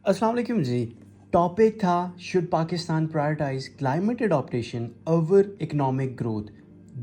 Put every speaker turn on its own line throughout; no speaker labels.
अस्सलाम वालेकुम जी। टॉपिक था should Pakistan prioritise climate adaptation over economic growth.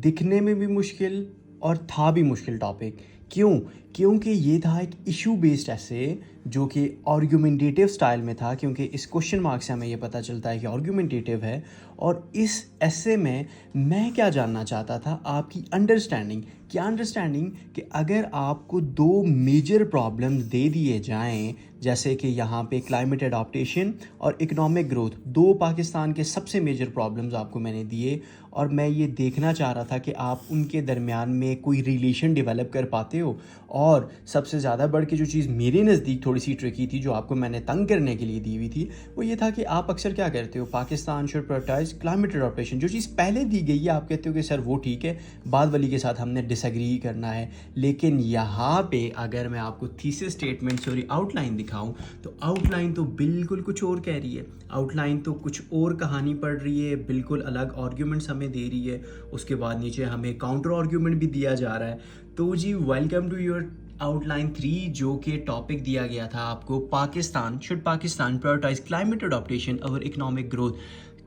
दिखने में भी मुश्किल और था भी मुश्किल टॉपिक। क्यों? क्योंकि ये था एक इशू बेस्ड ऐसे जो कि आर्गुमेंटेटिव स्टाइल में था, क्योंकि इस क्वेश्चन मार्क से हमें ये पता चलता है कि आर्गुमेंटेटिव है। और इस ऐसे में मैं क्या जानना चाहता था, आपकी अंडरस्टैंडिंग। क्या अंडरस्टैंडिंग कि अगर आपको दो मेजर प्रॉब्लम्स दे दिए जाएं, जैसे कि यहाँ पे क्लाइमेट एडॉप्टेशन और इकोनॉमिक ग्रोथ, दो पाकिस्तान के सबसे मेजर प्रॉब्लम्स आपको मैंने दिए, और मैं ये देखना चाह रहा था कि आप उनके दरमियान में कोई रिलेशन डेवलप कर पाते हो। और सबसे ज़्यादा बढ़ के जो चीज़ मेरे नज़दीक थोड़ी सी ट्रिकी थी, जो आपको मैंने तंग करने के लिए दी हुई थी, वो ये था कि आप अक्सर क्या करते हो, Pakistan should prioritise climate adaptation. जो चीज़ पहले दी गई है आप कहते हो कि सर वो ठीक है, बाद वाली के साथ हमने डिसएग्री करना है। लेकिन यहाँ पे अगर मैं आपको थीसिस स्टेटमेंट सॉरी आउटलाइन दिखाऊं, तो आउटलाइन तो बिल्कुल कुछ और कह रही है। आउटलाइन तो कुछ और कहानी पढ़ रही है, बिल्कुल अलग आर्ग्यूमेंट्स हमें दे रही है। उसके बाद नीचे हमें काउंटर आर्ग्यूमेंट भी दिया जा रहा है। तो जी वेलकम टू योर आउटलाइन 3, जो कि टॉपिक दिया गया था आपको, Pakistan should Pakistan prioritise climate adaptation over economic growth.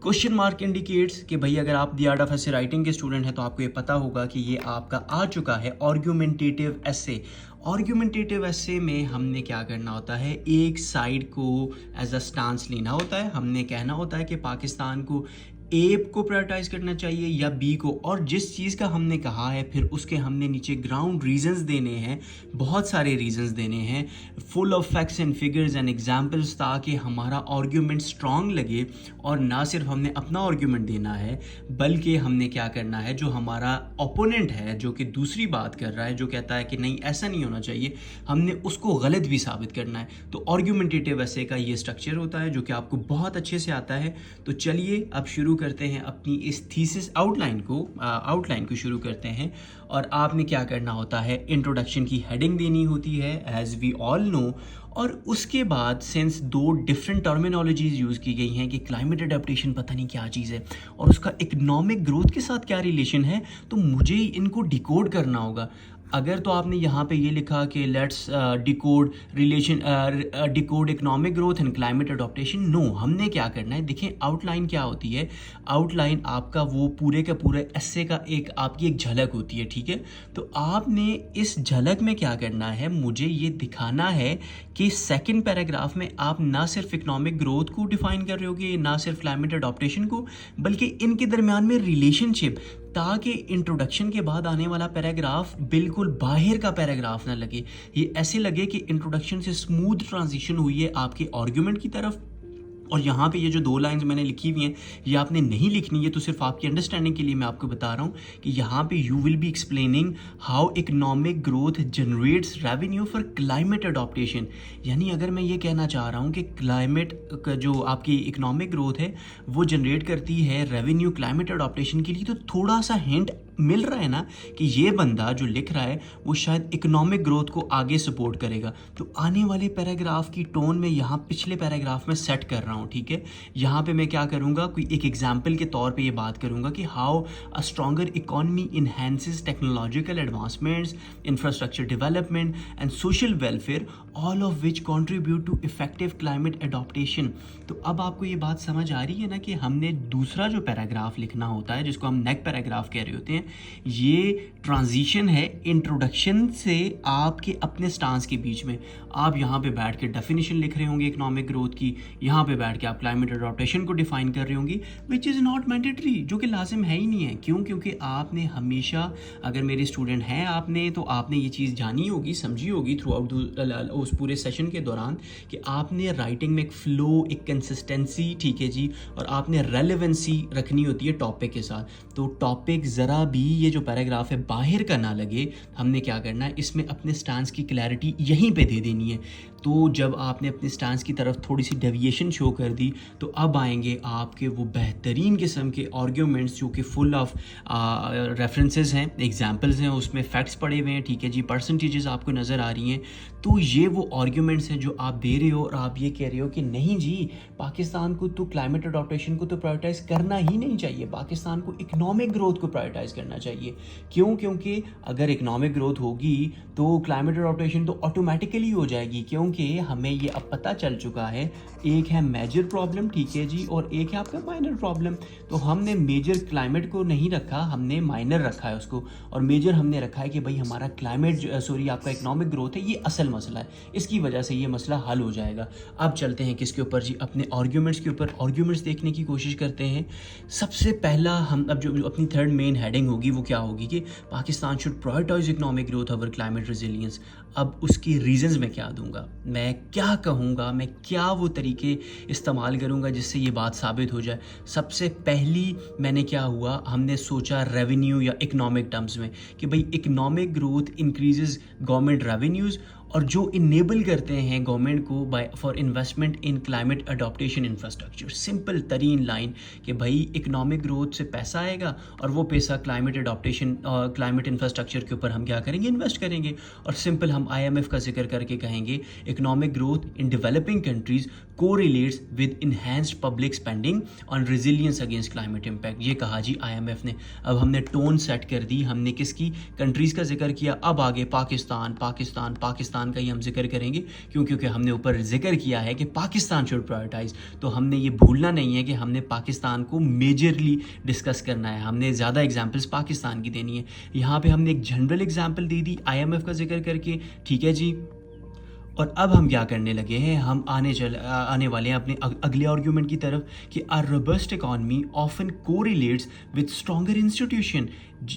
Question mark indicates कि भाई अगर आप the art of essay writing के स्टूडेंट हैं तो आपको ये पता होगा कि ये आपका आ चुका है आर्ग्यूमेंटेटिव एसे। आर्ग्यूमेंटेटिव एसे में हमने क्या करना होता है, एक साइड को एज अ स्टांस लेना होता है। हमने कहना होता है कि पाकिस्तान को ए को प्रायोरिटाइज करना चाहिए या बी को, और जिस चीज़ का हमने कहा है फिर उसके हमने नीचे ग्राउंड रीजंस देने हैं, बहुत सारे रीजंस देने हैं, full of facts and figures and examples, ताकि हमारा आर्ग्यूमेंट स्ट्रांग लगे। और ना सिर्फ हमने अपना आर्ग्यूमेंट देना है, बल्कि हमने क्या करना है, जो हमारा ओपोनेंट है जो कि दूसरी बात कर रहा है, जो कहता है कि नहीं ऐसा नहीं होना चाहिए, हमने उसको गलत भी साबित करना है। तो आर्ग्यूमेंटेटिव ऐसे का ये स्ट्रक्चर होता है जो कि आपको बहुत अच्छे से आता है। तो चलिए अब शुरू करते हैं अपनी इस थीसिस आउटलाइन को शुरू करते हैं। और आपने क्या करना होता है, इंट्रोडक्शन की हेडिंग देनी होती है एज वी ऑल नो। और उसके बाद सिंस दो डिफरेंट टर्मिनोलॉजीज यूज़ की गई हैं कि क्लाइमेट अडेप्टेशन पता नहीं क्या चीज़ है और उसका इकोनॉमिक ग्रोथ के साथ क्या रिलेशन है, तो मुझे इनको डिकोड करना होगा। अगर तो आपने यहाँ पे ये लिखा कि let's decode relation, decode economic growth and climate adaptation, no, हमने क्या करना है, देखें आउटलाइन क्या होती है। आउटलाइन आपका वो पूरे का पूरे एस्से का एक आपकी एक झलक होती है, ठीक है। तो आपने इस झलक में क्या करना है, मुझे ये दिखाना है कि सेकंड पैराग्राफ में आप ना सिर्फ इकोनॉमिक ग्रोथ को डिफाइन कर रहे हो कि ना सिर्फ क्लाइमेट अडॉप्टेशन को, बल्कि इनके दरमियान में रिलेशनशिप, ताकि इंट्रोडक्शन के बाद आने वाला पैराग्राफ बिल्कुल बाहर का पैराग्राफ ना लगे। ये ऐसे लगे कि इंट्रोडक्शन से स्मूथ ट्रांजिशन हुई है आपके आर्ग्यूमेंट की तरफ। और यहाँ पे ये जो दो लाइंस मैंने लिखी हुई हैं, ये आपने नहीं लिखनी है, तो सिर्फ आपकी अंडरस्टैंडिंग के लिए मैं आपको बता रहा हूँ कि यहाँ पे you will be explaining how economic growth generates revenue for climate adaptation. यानी अगर मैं ये कहना चाह रहा हूँ कि क्लाइमेट का जो आपकी इकोनॉमिक ग्रोथ है वो जनरेट करती है रेवेन्यू क्लाइमेट अडॉप्टेशन के लिए, तो थोड़ा सा हिंट मिल रहा है ना कि ये बंदा जो लिख रहा है वो शायद इकोनॉमिक ग्रोथ को आगे सपोर्ट करेगा। तो आने वाले पैराग्राफ की टोन में यहाँ पिछले पैराग्राफ में सेट कर रहा हूँ, ठीक है। यहाँ पे मैं क्या करूँगा, कोई एक एग्जाम्पल के तौर पे ये बात करूँगा कि how a stronger economy enhances technological advancements, infrastructure development and social welfare, all of which contribute to effective climate adaptation. तो अब आपको ये बात समझ आ रही है ना कि हमने दूसरा जो पैराग्राफ लिखना होता है, जिसको हम नेक पैराग्राफ कह रहे होते हैं, ये ट्रांजिशन है इंट्रोडक्शन से आपके अपने स्टांस के बीच में। आप यहाँ पे बैठ के डेफिनेशन लिख रहे होंगे इकोनॉमिक ग्रोथ की, यहाँ पे बैठ के आप क्लाइमेट अडॉप्टेशन को डिफाइन कर रहे होंगे, विच इज़ नॉट मैंडेटरी, जो कि लाजिम है ही नहीं है। क्यों? क्योंकि आपने हमेशा, अगर मेरे स्टूडेंट हैं आपने, तो आपने ये चीज़ जानी होगी, समझी होगी थ्रू आउट उस पूरे सेशन के दौरान कि आपने राइटिंग में एक फ़्लो, एक कंसिस्टेंसी, ठीक है जी, और आपने रेलेवेंसी रखनी होती है टॉपिक के साथ। तो टॉपिक ज़रा भी ये जो पैराग्राफ है बाहर का ना लगे, हमने क्या करना है, इसमें अपने स्टांस की क्लैरिटी यहीं पे दे देनी है। तो जब आपने अपने स्टांस की तरफ थोड़ी सी डेविएशन शो कर दी, तो अब आएंगे आपके वो बेहतरीन किस्म के आर्ग्यूमेंट्स जो कि फुल ऑफ रेफरेंसेस हैं, एग्जांपल्स हैं, उसमें फैक्ट्स पड़े हुए हैं, ठीक है जी, परसेंटेजेस आपको नज़र आ रही हैं। तो ये वो आर्ग्यूमेंट्स हैं जो आप दे रहे हो और आप ये कह रहे हो कि नहीं जी, पाकिस्तान को तो क्लाइमेट अडॉप्टेशन को तो प्रायोरिटाइज करना ही नहीं चाहिए, पाकिस्तान को इकोनॉमिक ग्रोथ को प्रायोरिटाइज करना चाहिए। क्यों? क्योंकि अगर इकोनॉमिक ग्रोथ होगी तो क्लाइमेट अडॉप्टेशन तो ऑटोमेटिकली हो जाएगी। क्यों? क्योंकि हमें ये अब पता चल चुका है, एक है मेजर प्रॉब्लम, ठीक है जी, और एक है आपका माइनर प्रॉब्लम। तो हमने मेजर क्लाइमेट को नहीं रखा, हमने माइनर रखा है उसको, और मेजर हमने रखा है कि भाई हमारा क्लाइमेट आपका इकोनॉमिक ग्रोथ है, ये असल मसला है, इसकी वजह से ये मसला हल हो जाएगा। अब चलते हैं किसके ऊपर जी, अपने आर्ग्यूमेंट्स के ऊपर। आर्ग्यूमेंट्स देखने की कोशिश करते हैं। सबसे पहला हम अब जो अपनी थर्ड मेन हेडिंग होगी वो क्या होगी कि Pakistan should prioritise economic growth over climate resilience. अब उसकी रीजंस मैं क्या दूंगा, मैं क्या कहूँगा, मैं क्या वो तरीके इस्तेमाल करूँगा जिससे ये बात साबित हो जाए। सबसे पहली मैंने क्या हुआ, हमने सोचा रेवेन्यू या इकोनॉमिक टर्म्स में कि भाई economic growth increases government revenues, और जो इनेबल करते हैं गवर्नमेंट को by for investment in climate adaptation infrastructure. Simple तरीन लाइन कि भाई इकोनॉमिक ग्रोथ से पैसा आएगा और वो पैसा क्लाइमेट अडॉप्टेशन और क्लाइमेट इंफ्रास्ट्रक्चर के ऊपर हम क्या करेंगे, इन्वेस्ट करेंगे। और सिंपल हम IMF का जिक्र करके कहेंगे economic growth in developing countries correlates with enhanced public spending on resilience against climate impact. ये कहा जी IMF ने। अब हमने टोन सेट कर दी, हमने किसकी, कंट्रीज़ का जिक्र किया। अब आगे पाकिस्तान पाकिस्तान पाकिस्तान का ही हम जिक्र करेंगे, क्योंकि हमने ऊपर जिक्र किया है कि पाकिस्तान शुड प्रायोरिटाइज। तो हमने ये भूलना नहीं है कि हमने पाकिस्तान को मेजरली डिस्कस करना है, हमने ज़्यादा एग्जांपल्स पाकिस्तान की देनी है। यहाँ पे हमने एक जनरल एग्जांपल दे दी IMF का जिक्र करके, ठीक है जी। और अब हम क्या करने लगे हैं, हम आने वाले हैं अपने अगले आर्ग्यूमेंट की तरफ कि a robust economy often correlates with stronger institution.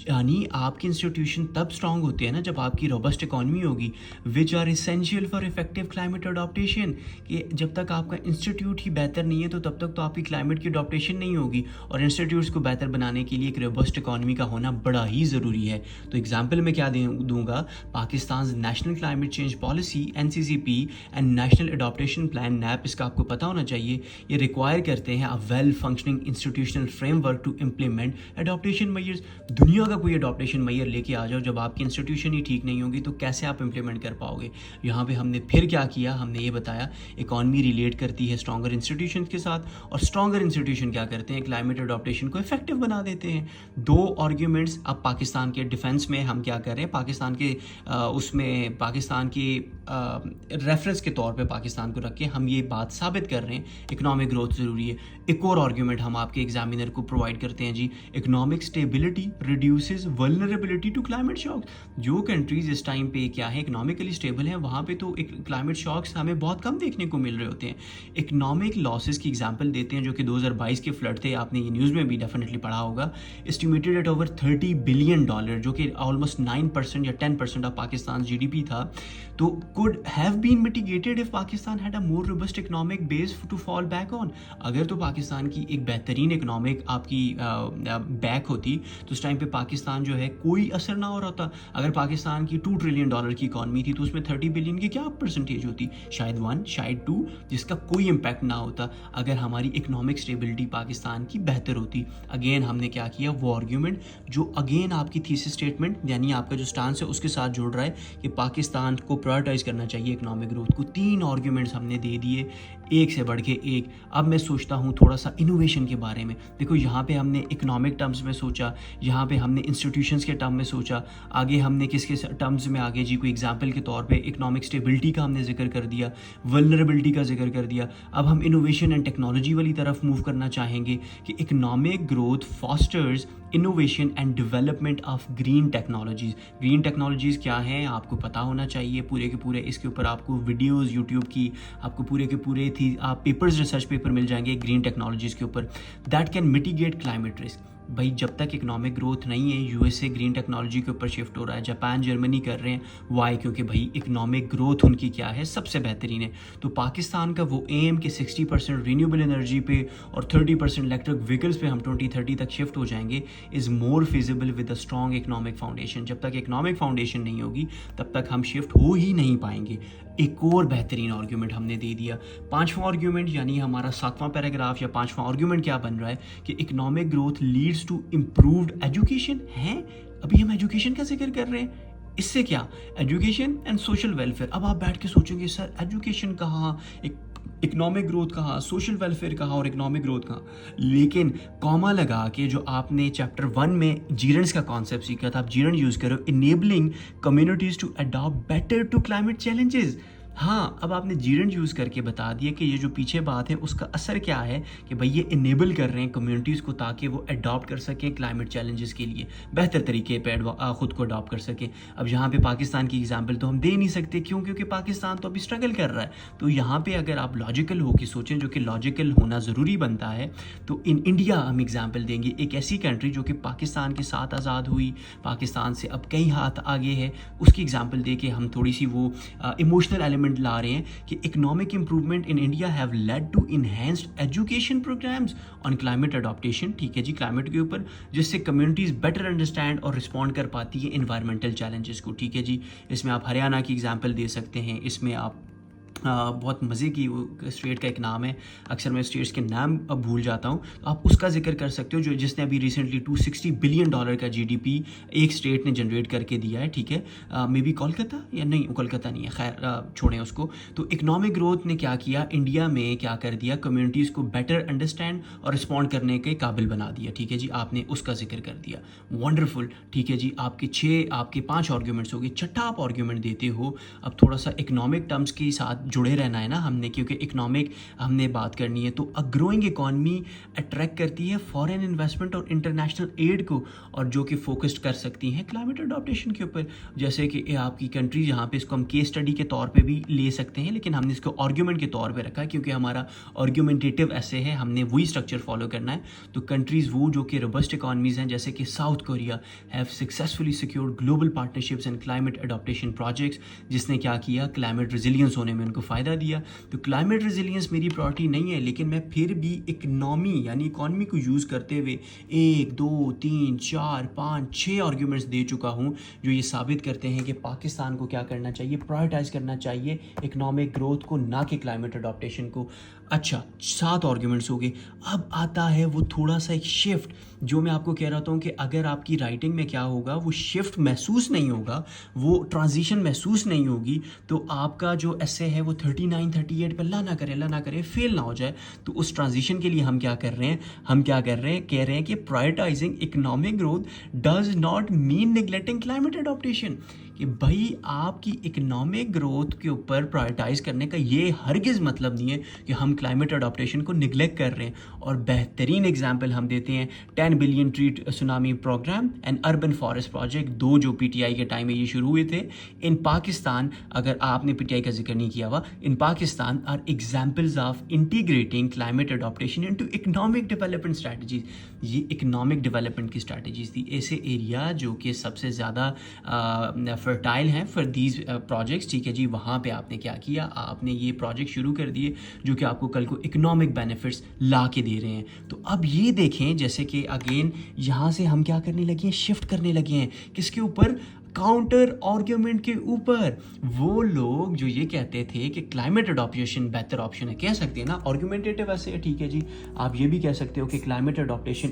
यानी आपकी इंस्टीट्यूशन तब स्ट्रांग होती है ना जब आपकी रोबस्ट इकॉनमी होगी, which are essential for effective climate adaptation. कि जब तक आपका इंस्टीट्यूट ही बेहतर नहीं है तो तब तक तो आपकी क्लाइमेट की अडॉप्टेशन नहीं होगी, और इंस्टीट्यूट्स को बेहतर बनाने के लिए एक रोबस्ट इकॉनमी का होना बड़ा ही ज़रूरी है। तो एग्जाम्पल मैं क्या दूंगा, Pakistan national climate change policy NCCP and national adaptation plan NAP, इसका आपको पता होना चाहिए, ये रिक्वायर करते हैं a well functioning institutional framework to implement adaptation measures. दुनिया का कोई अडॉप्टेशन मेजर लेके आ जाओ, जब आपकी इंस्टीट्यूशन ही ठीक नहीं होगी तो कैसे आप इंप्लीमेंट कर पाओगे। यहाँ पे हमने फिर क्या किया, हमने ये बताया इकॉनमी रिलेट करती है स्ट्रॉन्गर इंस्टीट्यूशन के साथ, और स्ट्रॉन्गर इंस्टीट्यूशन क्या करते हैं, क्लाइमेट अडॉप्टेशन को इफेक्टिव बना देते हैं। दो आर्ग्यूमेंट्स अब पाकिस्तान के डिफेंस में हम क्या कर रहे हैं, पाकिस्तान के उसमें पाकिस्तान की रेफरेंस के तौर पे पाकिस्तान को रख के हम ये बात साबित कर रहे हैं इकोनॉमिक ग्रोथ ज़रूरी है। एक और आर्ग्यूमेंट हम आपके एग्जामिनर को प्रोवाइड करते हैं जी, economic stability reduces vulnerability to climate shocks. जो कंट्रीज इस टाइम पे क्या है इकोनॉमिकली स्टेबल हैं, वहाँ पे तो एक क्लाइमेट शॉक्स हमें बहुत कम देखने को मिल रहे होते हैं। इकोनॉमिक लॉसेस की एग्जाम्पल देते हैं जो कि 2022 के फ्लड थे, आपने ये न्यूज़ में भी डेफिनेटली पढ़ा होगा। एस्टिमेटेड एट ओवर $30 बिलियन, जो कि ऑलमोस्ट 9% या 10% ऑफ पाकिस्तान GDP था। तो could have been mitigated if Pakistan had a more robust economic base to fall back on. अगर तो पाकिस्तान की एक बेहतरीन इकोनॉमिक आपकी बैक होती तो उस टाइम पे पाकिस्तान जो है कोई असर ना हो रहा था। अगर पाकिस्तान की $2 ट्रिलियन की इकॉनमी थी तो उसमें 30 बिलियन की क्या परसेंटेज होती, शायद 1 शायद 2, जिसका कोई इम्पैक्ट ना होता अगर हमारी इकोनॉमिक स्टेबिलिटी पाकिस्तान की बेहतर होती। अगेन हमने क्या किया, वो आर्ग्यूमेंट जो अगेन आपकी थीसिस स्टेटमेंट यानी आपका जो स्टांस है उसके साथ जोड़ रहा है कि पाकिस्तान को प्रायोरिटाइज करना चाहिए इकोनॉमिक ग्रोथ को। 3 आर्ग्यूमेंट्स हमने दे दिए, एक से बढ़ के एक। अब मैं सोचता हूँ थोड़ा सा इनोवेशन के बारे में। देखो यहाँ पे हमने इकोनॉमिक टर्म्स में सोचा, यहाँ पे हमने इंस्टीट्यूशंस के टर्म में सोचा, आगे हमने किसके टर्म्स में आगे जी कोई एग्जांपल के तौर पे इकोनॉमिक स्टेबिलिटी का हमने जिक्र कर दिया, वल्नरेबिलिटी का जिक्र कर दिया। अब हम इनोवेशन एंड टेक्नोलॉजी वाली तरफ मूव करना चाहेंगे कि economic growth fosters innovation and development of green technologies. Green technologies क्या हैं आपको पता होना चाहिए पूरे के पूरे। इसके ऊपर आपको वीडियोस यूट्यूब की आपको पूरे के पूरे थी आप पेपर्स रिसर्च पेपर मिल जाएंगे ग्रीन टेक्नोलॉजीज़ के ऊपर, that can mitigate climate risk. भाई जब तक इकोनॉमिक ग्रोथ नहीं है, USA ग्रीन टेक्नोलॉजी के ऊपर शिफ्ट हो रहा है, जापान जर्मनी कर रहे हैं। वाई? क्योंकि भाई इकोनॉमिक ग्रोथ उनकी क्या है, सबसे बेहतरीन है। तो पाकिस्तान का वो एम कि 60% रीन्यूएबल एनर्जी पे और 30% इलेक्ट्रिक व्हीकल्स पे हम 2030 तक शिफ्ट हो जाएंगे, is more feasible with a strong economic foundation. जब तक इकोनॉमिक फाउंडेशन नहीं होगी तब तक हम शिफ्ट हो ही नहीं पाएंगे। एक और बेहतरीन आर्ग्यूमेंट हमने दे दिया। 5वां आर्ग्यूमेंट यानी हमारा 7वां पैराग्राफ या 5वां आर्ग्यूमेंट क्या बन रहा है कि economic growth leads to improved education. है अभी हम एजुकेशन का जिक्र कर रहे हैं, इससे क्या, एजुकेशन एंड सोशल वेलफेयर। अब आप बैठ के सोचोगे सर एजुकेशन कहाँ, इकोनॉमिक ग्रोथ कहाँ, सोशल वेलफेयर कहाँ और इकोनॉमिक ग्रोथ कहाँ। लेकिन कॉमा लगा के जो आपने चैप्टर 1 में जीरेंस का कॉन्सेप्ट सीखा था, आप जीरेंट यूज़ करो, enabling communities to adapt better to climate challenges. हाँ, अब आपने जीरेंट यूज़ करके बता दिया कि ये जो पीछे बात है उसका असर क्या है कि भाई ये इनेबल कर रहे हैं कम्युनिटीज़ को ताकि वो अडॉप्ट कर सकें क्लाइमेट चैलेंजेस के लिए बेहतर तरीके पे ख़ुद को अडॉप्ट कर सकें। अब यहाँ पे पाकिस्तान की एग्जांपल तो हम दे नहीं सकते, क्यों? क्योंकि पाकिस्तान तो अभी स्ट्रगल कर रहा है। तो यहाँ पे अगर आप लॉजिकल हो के सोचें, जो कि लॉजिकल होना ज़रूरी बनता है, तो इन इंडिया हम एग्जाम्पल देंगे, एक ऐसी कंट्री जो कि पाकिस्तान के साथ आज़ाद हुई, पाकिस्तान से अब कई हाथ आगे है, उसकी एग्जाम्पल दे के हम थोड़ी सी वो इमोशनल एलिमेंट ला रहे हैं कि economic improvement in India have led to enhanced education programmes on climate adaptation. ठीक है जी, क्लाइमेट के ऊपर, जिससे कम्युनिटीज़ बेटर अंडरस्टैंड और रिस्पॉन्ड कर पाती है इन्वायरमेंटल चैलेंजेस को। ठीक है जी, इसमें आप हरियाणा की एग्जाम्पल दे सकते हैं, इसमें आप बहुत मज़े की स्टेट का एक नाम है, अक्सर मैं स्टेट्स के नाम अब भूल जाता हूँ, तो आप उसका जिक्र कर सकते हो, जो जिसने अभी रिसेंटली $260 बिलियन का जीडीपी एक स्टेट ने जनरेट करके दिया है। ठीक है, मे बी कोलकाता, या नहीं कोलकाता नहीं है, खैर छोड़ें उसको। तो इकोनॉमिक ग्रोथ ने क्या किया, इंडिया में क्या कर दिया, कम्युनिटीज़ को बेटर अंडरस्टैंड और रिस्पॉन्ड करने के काबिल बना दिया। ठीक है जी, आपने उसका जिक्र कर दिया, वंडरफुल। ठीक है जी, आपके 5 आर्ग्यूमेंट्स हो गए, छठा आप आर्ग्यूमेंट देते हो, अब थोड़ा सा इकोनॉमिक टर्म्स के साथ जुड़े रहना है ना हमने, क्योंकि इकोनॉमिक हमने बात करनी है। तो अ ग्रोइंग इकॉनमी अट्रैक्ट करती है फॉरेन इन्वेस्टमेंट और इंटरनेशनल एड को, और जो कि फोकस्ड कर सकती हैं क्लाइमेट अडॉप्टेशन के ऊपर। जैसे कि आपकी कंट्री, जहाँ पे इसको हम केस स्टडी के तौर पे भी ले सकते हैं, लेकिन हमने इसको आर्ग्यूमेंट के तौर पे रखा क्योंकि हमारा आर्ग्यूमेंटेटिव ऐसे है, हमने वही स्ट्रक्चर फॉलो करना है। तो कंट्रीज़ वो जो कि रोबस्ट इकॉनमीज़ हैं, जैसे कि south Korea have successfully secured global partnerships and climate adaptation projects, जिसने क्या किया, क्लाइमेट रेजिलियंस होने में उनको फ़ायदा दिया। तो क्लाइमेट रेजिलियंस मेरी प्रायोरिटी नहीं है, लेकिन मैं फिर भी इकनॉमी यानी इकॉनमी को यूज़ करते हुए 1 2 3 4 5 6 आर्ग्यूमेंट्स दे चुका हूँ, जो ये साबित करते हैं कि पाकिस्तान को क्या करना चाहिए, प्रायोरिटाइज़ करना चाहिए इकनॉमिक ग्रोथ को, ना कि क्लाइमेट अडॉप्टेशन को। अच्छा, 7 आर्ग्यूमेंट्स हो गए। अब आता है वो थोड़ा सा एक शिफ्ट, जो मैं आपको कह रहा था कि अगर आपकी राइटिंग में क्या होगा, वो शिफ्ट महसूस नहीं होगा, वो ट्रांजिशन महसूस नहीं होगी, तो आपका जो ऐसे है वो 39 38 पर अल्लाह ना करे फेल ना हो जाए। तो उस ट्रांजिशन के लिए हम क्या कर रहे हैं, कह रहे हैं कि prioritising economic growth does not mean neglecting climate adaptation. कि भाई आपकी इकोनॉमिक ग्रोथ के ऊपर प्रायोरिटाइज करने का ये हरगिज़ मतलब नहीं है कि हम क्लाइमेट अडॉप्टेशन को निगलेक्ट कर रहे हैं। और बेहतरीन एग्जांपल हम देते हैं 10 billion tree tsunami programme and urban forest project, 2 जो पीटीआई के टाइम में ये शुरू हुए थे इन पाकिस्तान। अगर आपने पीटीआई का जिक्र नहीं किया हुआ, in Pakistan are examples of integrating climate adaptation into economic development strategies. ये इकोनॉमिक डेवलपमेंट की स्ट्रैटेजीज थी। ऐसे एरिया जो कि सबसे ज़्यादा फर्टाइल हैं फॉर दीज प्रोजेक्ट्स, ठीक है जी, वहाँ पे आपने क्या किया, आपने ये प्रोजेक्ट शुरू कर दिए जो कि आपको कल को इकोनॉमिक बेनिफिट्स ला के दे रहे हैं। तो अब ये देखें, जैसे कि अगेन यहाँ से हम क्या करने लगे हैं, शिफ्ट करने लगे हैं किसके ऊपर, काउंटर आर्ग्यूमेंट के ऊपर। वो लोग जो ये कहते थे कि क्लाइमेट अडॉप्टेशन बेहतर ऑप्शन है, कह सकते हैं ना, आर्ग्यूमेंटेटिव ऐसे है, ठीक है जी, आप ये भी कह सकते हो कि क्लाइमेट अडॉप्टेशन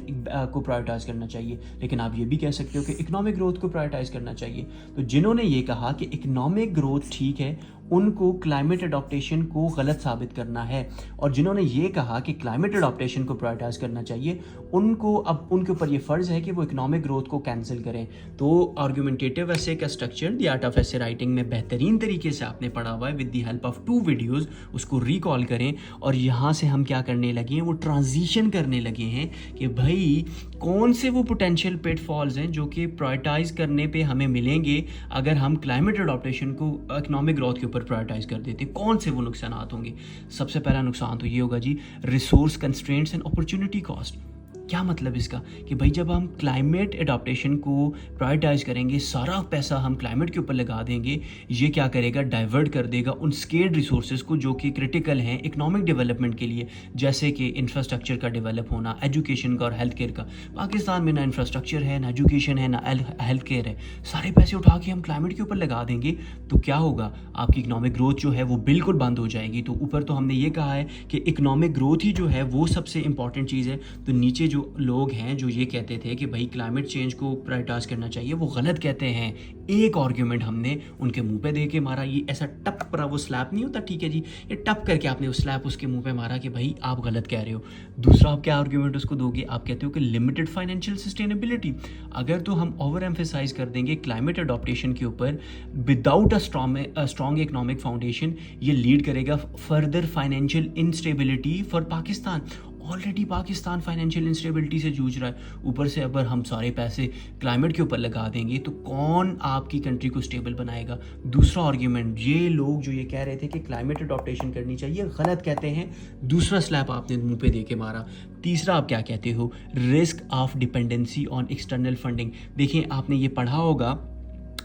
को प्रायोरिटाइज करना चाहिए, लेकिन आप ये भी कह सकते हो कि इकोनॉमिक ग्रोथ को प्रायोरिटाइज करना चाहिए। तो जिन्होंने ये कहा कि इकोनॉमिक ग्रोथ ठीक है, उनको क्लाइमेट अडॉप्टेशन को गलत साबित करना है, और जिन्होंने ये कहा कि क्लाइमेट अडॉप्टेशन को प्रायोरिटाइज करना चाहिए, उनको अब उनके ऊपर ये फ़र्ज़ है कि वो इकोनॉमिक ग्रोथ को कैंसिल करें। तो आर्ग्यूमेंटेटिव ऐसे का स्ट्रक्चर द आर्ट ऑफ ऐसे राइटिंग में बेहतरीन तरीके से आपने पढ़ा हुआ है with the help of 2 videos, उसको रिकॉल करें। और यहाँ से हम क्या करने लगे हैं, वो ट्रांजिशन करने लगे हैं कि भाई कौन से वो पोटेंशियल पिटफॉल्स हैं जो कि प्रायोरिटाइज करने पे हमें मिलेंगे अगर हम क्लाइमेट अडॉप्टेशन को इकोनॉमिक ग्रोथ के ऊपर प्रायोरिटाइज कर देते, कौन से वो नुकसान होंगे। सबसे पहला नुकसान तो ये होगा जी, resource constraints and opportunity cost. क्या मतलब इसका, कि भाई जब हम क्लाइमेट अडॉप्टेशन को प्रायोरिटाइज करेंगे, सारा पैसा हम क्लाइमेट के ऊपर लगा देंगे, ये क्या करेगा, डाइवर्ट कर देगा उन स्केर्ड रिसोर्सेज को जो कि क्रिटिकल हैं इकोनॉमिक डेवलपमेंट के लिए, जैसे कि इंफ्रास्ट्रक्चर का डेवलप होना, एजुकेशन का और हेल्थ केयर का। पाकिस्तान में ना इंफ्रास्ट्रक्चर है, ना एजुकेशन है, ना हेल्थ केयर है, सारे पैसे उठा के हम क्लाइमेट के ऊपर लगा देंगे, तो क्या होगा, आपकी इकोनॉमिक ग्रोथ जो है वो बिल्कुल बंद हो जाएगी। तो ऊपर तो हमने ये कहा है कि इकोनॉमिक ग्रोथ ही जो है वो सबसे इंपॉर्टेंट चीज़ है, तो नीचे जो जो लोग हैं जो ये कहते थे कि भाई क्लाइमेट चेंज को प्रायोरिटाइज करना चाहिए, वो गलत कहते हैं। एक आर्ग्यूमेंट हमने उनके मुंह पे दे के मारा, ये ऐसा टप पर वो स्लैप नहीं होता, ठीक है जी, ये टप करके आपने वो स्लैप उसके मुंह पे मारा कि भाई आप गलत कह रहे हो। दूसरा आप क्या आर्ग्यूमेंट उसको दोगे, आप कहते हो कि लिमिटेड फाइनेंशियल सस्टेनेबिलिटी। अगर तो हम ओवर एम्फेसाइज कर देंगे क्लाइमेट अडॉप्टेशन के ऊपर without a strong economic foundation, ये लीड करेगा further financial instability for Pakistan. Already Pakistan financial instability से जूझ रहा है, ऊपर से अगर हम सारे पैसे क्लाइमेट के ऊपर लगा देंगे तो कौन आपकी कंट्री को स्टेबल बनाएगा। दूसरा आर्ग्यूमेंट, ये लोग जो ये कह रहे थे कि क्लाइमेट अडॉप्टेशन करनी चाहिए, गलत कहते हैं। दूसरा स्लैप आपने मुंह पे दे के मारा। तीसरा आप क्या कहते हो, risk of dependency on external funding. देखिए आपने ये पढ़ा होगा,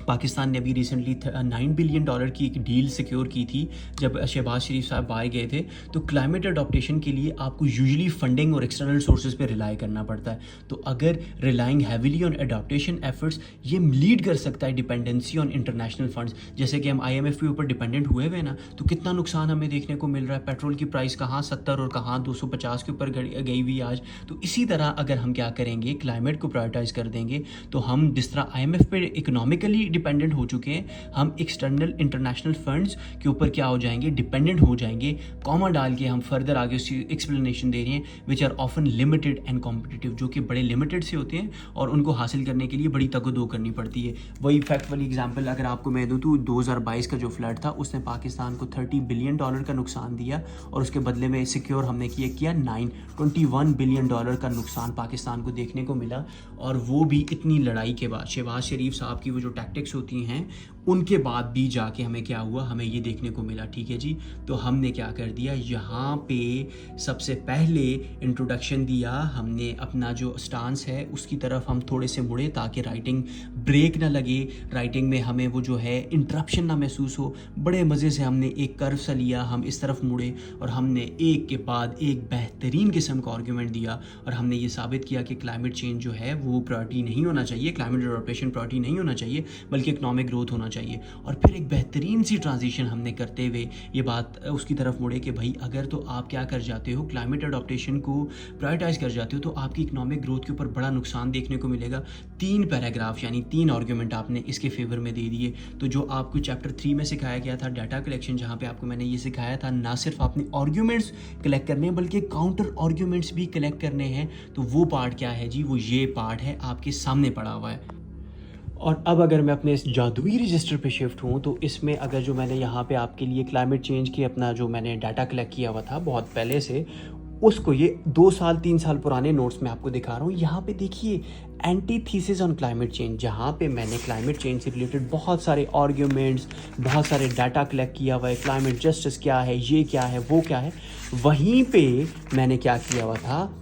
पाकिस्तान ने अभी रिसेंटली $9 बिलियन की एक डील सिक्योर की थी जब शहबाज शरीफ साहब बाहर गए थे। तो क्लाइमेट अडॉप्टेशन के लिए आपको यूजुअली फंडिंग और एक्सटर्नल सोर्सेज पे रिलाई करना पड़ता है। तो अगर relying heavily on adaptation efforts, ये लीड कर सकता है डिपेंडेंसी ऑन इंटरनेशनल फंड्स। जैसे कि हम IMF के ऊपर डिपेंडेंट हुए हुए ना, तो कितना नुकसान हमें देखने को मिल रहा है। पेट्रोल की प्राइस कहाँ 70 और कहाँ 250 के ऊपर गई हुई आज। तो इसी तरह अगर हम क्या करेंगे, क्लाइमेट को प्रायोरिटाइज कर देंगे, तो हम जिस तरह IMF पे इकोनॉमिकली डिपेंडेंट हो चुके हैं, हम एक्सटर्नल इंटरनेशनल फंड्स के ऊपर क्या हो जाएंगे, डिपेंडेंट हो जाएंगे। कॉमा डाल के हम फर्दर आगे उसकी एक्सप्लेनेशन दे रहे हैं, which are often limited and competitive, जो कि बड़े लिमिटेड से होते हैं और उनको हासिल करने के लिए बड़ी तगदो करनी पड़ती है। वही फैक्ट वाली एग्जांपल अगर आपको मैं दूँ तो 2022 का जो फ्लड था उसने पाकिस्तान को $30 बिलियन का नुकसान दिया और उसके बदले में सिक्योर हमने किया $21 बिलियन का नुकसान पाकिस्तान को देखने को मिला। और वो भी इतनी लड़ाई के बाद, शहबाज शरीफ साहब की वो जो टैक्टिक्स होती हैं उनके बाद भी जाके हमें क्या हुआ, हमें ये देखने को मिला। ठीक है जी, तो हमने क्या कर दिया, यहाँ पे सबसे पहले इंट्रोडक्शन दिया हमने, अपना जो स्टांस है उसकी तरफ हम थोड़े से मुड़े ताकि राइटिंग ब्रेक ना लगे, राइटिंग में हमें वो जो है इंटरप्शन ना महसूस हो। बड़े मज़े से हमने एक कर्व सा लिया, हम इस तरफ मुड़े और हमने एक के बाद एक बेहतरीन किस्म का आर्ग्यूमेंट दिया और हमने ये साबित किया कि क्लाइमेट चेंज जो है वो प्रायोरिटी नहीं होना चाहिए, क्लाइमेट अडॉप्टेशन प्रायोरिटी नहीं होना चाहिए, बल्कि इकोनॉमिक ग्रोथ होना चाहिए। और फिर एक बेहतरीन सी ट्रांजिशन हमने करते हुए ये बात उसकी तरफ मुड़े कि भाई अगर तो आप क्या कर जाते हो, क्लाइमेट अडॉप्टेशन को प्रायोरिटाइज कर जाते हो तो आपकी इकोनॉमिक ग्रोथ के ऊपर बड़ा नुकसान देखने को मिलेगा। 3 पैराग्राफ यानी 3 आर्ग्यूमेंट आपने इसके फेवर में दे दिए। तो जो आपको चैप्टर 3 में सिखाया गया था डाटा कलेक्शन, जहाँ पे आपको मैंने ये सिखाया था ना सिर्फ आपने आर्ग्यूमेंट्स कलेक्ट करने हैं बल्कि काउंटर आर्ग्यूमेंट्स भी कलेक्ट करने हैं, तो वो पार्ट क्या है जी, वो ये पार्ट है आपके सामने पड़ा हुआ है। और अब अगर मैं अपने इस जादुई रजिस्टर पे शिफ्ट हूँ तो इसमें अगर जो मैंने यहाँ पे आपके लिए क्लाइमेट चेंज की अपना जो मैंने डाटा कलेक्ट किया हुआ था बहुत पहले से, उसको ये 2 साल 3 साल पुराने नोट्स में आपको दिखा रहा हूँ। यहाँ पे देखिए anti thesis on climate change, जहाँ पे मैंने क्लाइमेट चेंज से रिलेटेड बहुत सारे आर्ग्यूमेंट्स, बहुत सारे डाटा कलेक्ट किया हुआ है, क्लाइमेट जस्टिस क्या है, ये क्या है, वो क्या है। वहीं पे मैंने क्या किया हुआ था,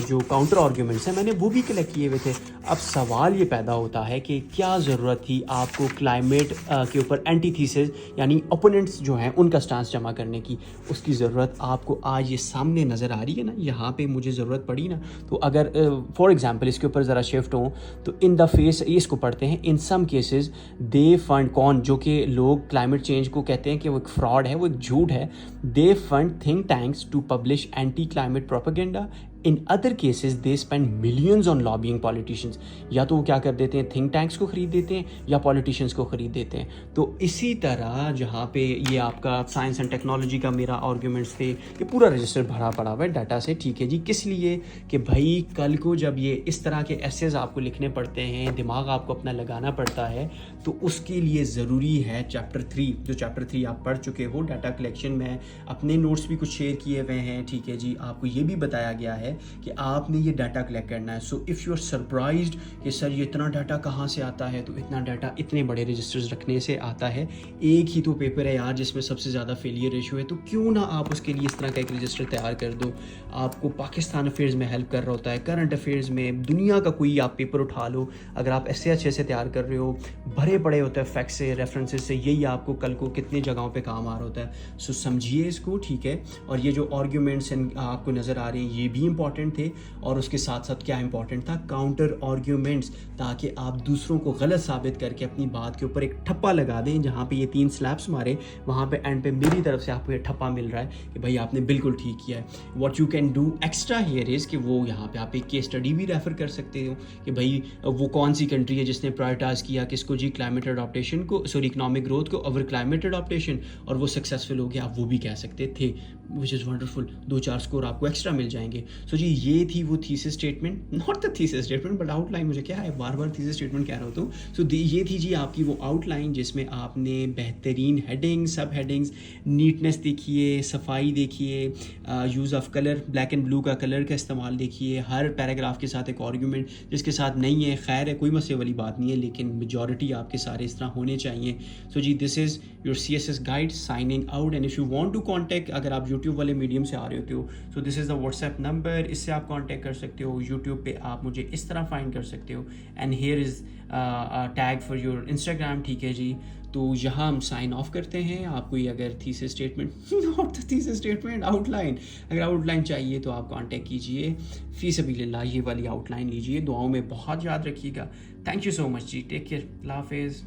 जो काउंटर आर्ग्यूमेंट्स हैं मैंने वो भी कलेक्ट किए हुए थे। अब सवाल ये पैदा होता है कि क्या ज़रूरत थी आपको क्लाइमेट के ऊपर एंटी थीसिस यानी ओपोनेंट्स जो हैं उनका स्टांस जमा करने की। उसकी ज़रूरत आपको आज ये सामने नज़र आ रही है ना, यहाँ पे मुझे ज़रूरत पड़ी ना। तो अगर फॉर एग्जांपल इसके ऊपर ज़रा शिफ्ट हो तो इन द फेस, इसको पढ़ते हैं, इन सम केसेस दे फंड, कौन, जो कि लोग क्लाइमेट चेंज को कहते हैं कि वो एक फ्रॉड है, वो एक झूठ है। They fund think tanks to publish anti climate propaganda. In other cases they spend millions on lobbying politicians. या तो वो क्या कर देते हैं, थिंक टैंक्स को ख़रीद देते हैं या पॉलिटिशियंस को ख़रीद देते हैं। तो इसी तरह जहाँ पे ये आपका साइंस एंड टेक्नोलॉजी का मेरा आर्ग्यूमेंट्स थे, ये पूरा रजिस्टर भरा पड़ा हुआ है डाटा से। ठीक है जी, किस लिए कि भाई कल को जब ये इस तरह के एसेज आपको लिखने पड़ते हैं, दिमाग आपको अपना लगाना पड़ता है, तो उसके लिए ज़रूरी है चैप्टर 3, जो चैप्टर 3 आप पढ़ चुके हो डाटा कलेक्शन में, अपने नोट्स भी कुछ शेयर किए हुए हैं। ठीक है जी, आपको ये भी बताया गया है कि आपने ये डाटा कलेक्ट करना है। So if you are surprised कि सर ये इतना डाटा कहाँ से आता है, तो इतना डाटा इतने बड़े रजिस्टर्स रखने से आता है। एक ही तो पेपर है यार जिसमें सबसे ज़्यादा फेलियर रेशियो है, तो क्यों ना आप उसके लिए इस तरह का एक रजिस्टर तैयार कर दो। आपको पाकिस्तान अफेयर्स में हेल्प कर रहा होता है, करंट अफेयर्स में, दुनिया का कोई आप पेपर उठा लो, अगर आप ऐसे अच्छे से तैयार कर रहे हो, भरे पड़े होते हैं फैक्ट से, रेफरेंसेस से, यही आपको कल को कितनी जगहों पे काम आ रहा होता है। सो समझिए इसको, ठीक है। और ये जो आर्ग्यूमेंट्स आपको नज़र आ रहे हैं ये भी इंपॉर्टेंट थे, और उसके साथ साथ क्या इंपॉर्टेंट था, काउंटर आर्ग्यूमेंट्स, ताकि आप दूसरों को गलत साबित करके अपनी बात के ऊपर एक ठप्पा लगा दें। जहाँ पे ये 3 स्लैप्स मारे, वहाँ पे एंड पे मेरी तरफ से आपको ये ठप्पा मिल रहा है कि भाई आपने बिल्कुल ठीक किया है। What you can do extra here is कि वो यहाँ पे आप एक केस स्टडी भी रेफर कर सकते हो कि भाई वो कौन सी कंट्री है जिसने प्रायोरिटाइज किया किसको जी, क्लाइमेट अडॉप्टेशन को, सॉरी इकोनॉमिक ग्रोथ को ओवर क्लाइमेट अडॉप्टेशन, और वो सक्सेसफुल हो गया, आप वो भी कह सकते थे, विच इज़ वंडरफुल। 2-4 स्कोर आपको एक्स्ट्रा मिल जाएंगे। सो जी ये थी वो thesis statement, not the thesis statement but outline, मुझे क्या है बार बार थीसिस स्टेटमेंट कह रहा हूँ। सो ये थी जी आपकी वो आउटलाइन जिसमें आपने बेहतरीन हेडिंग, सब हेडिंग्स, नीटनेस देखिए, सफाई देखिए, use of colour, black and blue का कलर का इस्तेमाल देखिए, हर पैराग्राफ के साथ एक आर्गूमेंट जिसके साथ नहीं है, खैर है, कोई मसले वाली बात नहीं है, लेकिन मेजॉरिटी आपके सारे इस तरह होने चाहिए। सो जी this is your CSS guide signing out, and if you want to contact, अगर आप यूट्यूब वाले मीडियम से आ रहे होते हो, so this is the WhatsApp number, इससे आप कांटेक्ट कर सकते हो। यूट्यूब पे आप मुझे इस तरह फाइंड कर सकते हो, and here is tag for your Instagram, ठीक है जी। तो यहाँ हम साइन ऑफ करते हैं। आपको ये अगर thesis statement, not the thesis statement, outline, अगर आउटलाइन चाहिए तो आप कांटेक्ट कीजिए, फी सबीलिल्लाह ये वाली आउटलाइन लीजिए। दुआओं में बहुत याद रखिएगा। थैंक यू सो मच जी, टेक केयर, अल्लाह हाफिज़।